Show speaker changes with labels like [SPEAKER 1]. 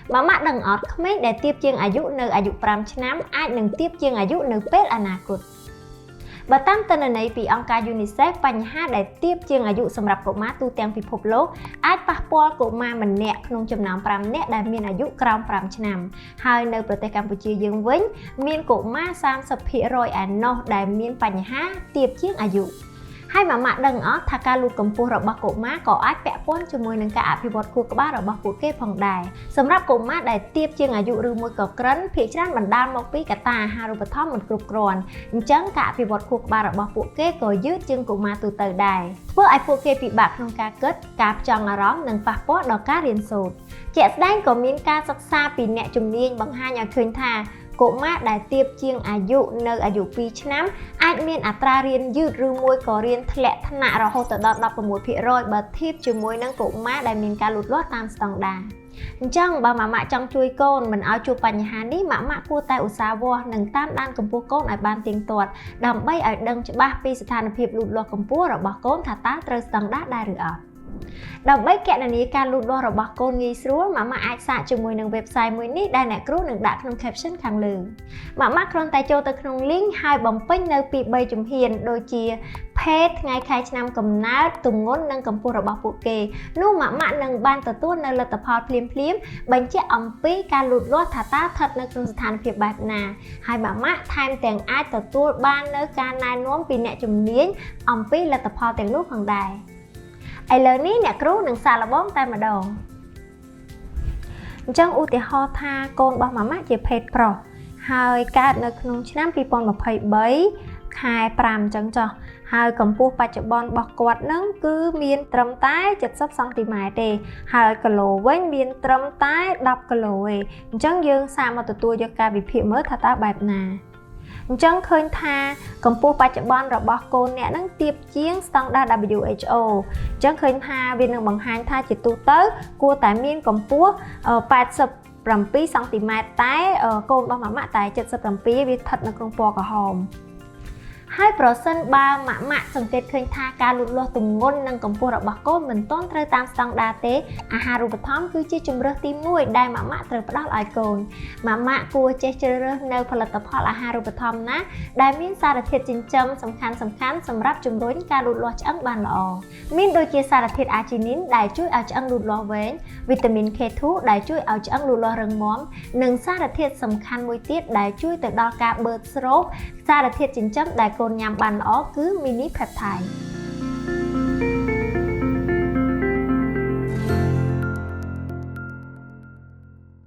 [SPEAKER 1] mà mạ đằng ọt không mấy để tiếp chươngอายุ nơi อายุ 5 ឆ្នាំ អាចនឹងtiếp chươngអាយុ នៅពេលអនាគត បើតាមទិន្នន័យពីអង្គការ UNICEF បញ្ហាដែលទាបជាងអាយុសម្រាប់កុមារទូទាំងពិភពលោកអាចប៉ះពាល់កុមារម្នាក់ក្នុងចំណោម 5 នាក់ដែលមានអាយុក្រោម 5 ឆ្នាំ ហើយនៅប្រទេសកម្ពុជាយើងវិញមានកុមារ 30% ឯណោះដែលមានបញ្ហាទាបជាងអាយុ ហើយម៉ាម៉ាដឹងអត់ថាការលូតកម្ពស់របស់កុមារក៏អាចពាក់ព័ន្ធជាមួយនឹងការអភិវឌ្ឍខួរក្បាលរបស់ពួកគេផងដែរសម្រាប់កុមារដែលទាបជាងអាយុឬមួយក៏ក្រិនភាគច្រើនបណ្ដាលមកពីកត្តាអាហារូបត្ថម្ភមិនគ្រប់គ្រាន់អញ្ចឹងការអភិវឌ្ឍខួរក្បាលរបស់ពួកគេក៏យឺតជាងកុមារទូទៅដែរធ្វើឲ្យពួកគេពិបាកក្នុងការគិតការផ្ចង់អារម្មណ៍និងប៉ះពាល់ដល់ការរៀនសូត្រជាក់ស្ដែងក៏មានការសិក្សាពីអ្នកជំនាញបង្ហាញឲ្យឃើញថាកុមារដែលទាបជាងអាយុនៅអាយុ 2 ឆ្នាំអាចមានអត្រារៀនយឺតឬមួយក៏រៀនធ្លាក់ថ្នាក់រហូតដល់ 16% បើធៀបជាមួយនឹងកុមារដែលមានការលូតលាស់តាមស្តង់ដារអញ្ចឹងបើម៉ាម៉ាចង់ជួយកូនមិនឲ្យជួបបញ្ហានេះម៉ាម៉ាគួរតែឧស្សាហ៍វាស់និងតាមដានកម្ពស់កូនឲ្យបានទៀងទាត់ដើម្បីឲ្យដឹងច្បាស់ពីស្ថានភាពលូតលាស់កម្ពស់របស់កូនថាតើត្រូវស្តង់ដារដែរឬអត់ដើម្បីគណនាការលូតលាស់របស់កូនងាយស្រួលម៉ាម៉ាអាចសាកជាមួយនឹង website មួយនេះដែលអ្នកគ្រូនឹងដាក់ក្នុង caption ខាងលើម៉ាម៉ាគ្រាន់តែចូលទៅក្នុង link ហើយបំពេញនៅពី 3 ជំហានដូចជាភេទថ្ងៃខែឆ្នាំកំណើតទម្ងន់និងកម្ពស់របស់ពួកគេនោះម៉ាម៉ានឹងបានទទួលនៅលទ្ធផលភ្លាមៗបញ្ជាក់អំពីការលូតលាស់ថាតើស្ថិតនៅក្នុងស្ថានភាពបែបណាហើយម៉ាម៉ាថែមទាំងអាចទទួលបាននៅការណែនាំពីអ្នកជំនាញអំពីលទ្ធផលទាំងនោះផងដែរឥឡូវនេះអ្នកគ្រូនឹងសាកល្បងតែម្ដងអញ្ចឹងឧទាហរណ៍ថាកូនរបស់ម៉ាម៉ាជាភេទប្រុសហើយកើតនៅក្នុងឆ្នាំ2023ខែ5អញ្ចឹងចុះហើយកម្ពស់បច្ចុប្បន្នរបស់គាត់នឹងគឺមានត្រឹមតែ70សង់ទីម៉ែត្រទេហើយគីឡូវិញមានត្រឹមតែ10គីឡូទេអញ្ចឹងយើងសាកមកទទួលយកការវិភាគមើលថាតើបែបណាអញ្ចឹងឃើញថាកម្ពស់បច្ចុប្បន្នរបស់កូនអ្នកនឹងទាបជាងស្តង់ដារ WHO អញ្ចឹងឃើញថាវានឹងបង្ហាញថាជាទូទៅគួរតែមានកម្ពស់87សង់ទីម៉ែត្រតែកូនរបស់ម៉ាម៉ាតែ77វាស្ថិតនៅក្នុងពណ៌ក្រហមហើយប្រសិនបើម៉ាម៉ាសង្កេតឃើញថាការលូតលាស់ទម្ងន់និងកម្ពស់របស់កូនមិនទាន់ត្រូវតាមស្តង់ដារទេអាហារូបត្ថម្ភគឺជាជម្រើសទី1ដែលម៉ាម៉ាត្រូវផ្ដល់ឲ្យកូនម៉ាម៉ាគួរចេះជ្រើសរើសនៅផលិតផលអាហារូបត្ថម្ភណាដែលមានសារធាតុចិញ្ចឹមសំខាន់សម្រាប់ជំរុញការលូតលាស់ឆ្អឹងបានល្អមានដូចជាសារធាតុអាជីនីនដែលជួយឲ្យឆ្អឹងលូតលាស់វែងវីតាមីន K2 ដែលជួយឲ្យឆ្អឹងលូតលាស់រឹងមាំនិងសារធាតុសំខាន់មួយទៀតដែលជួយទៅដល់ការបឺតស្រូបសារធាតុចិញ្ចឹមដែលកូនញ៉ាំបានល្អគឺ mini peptide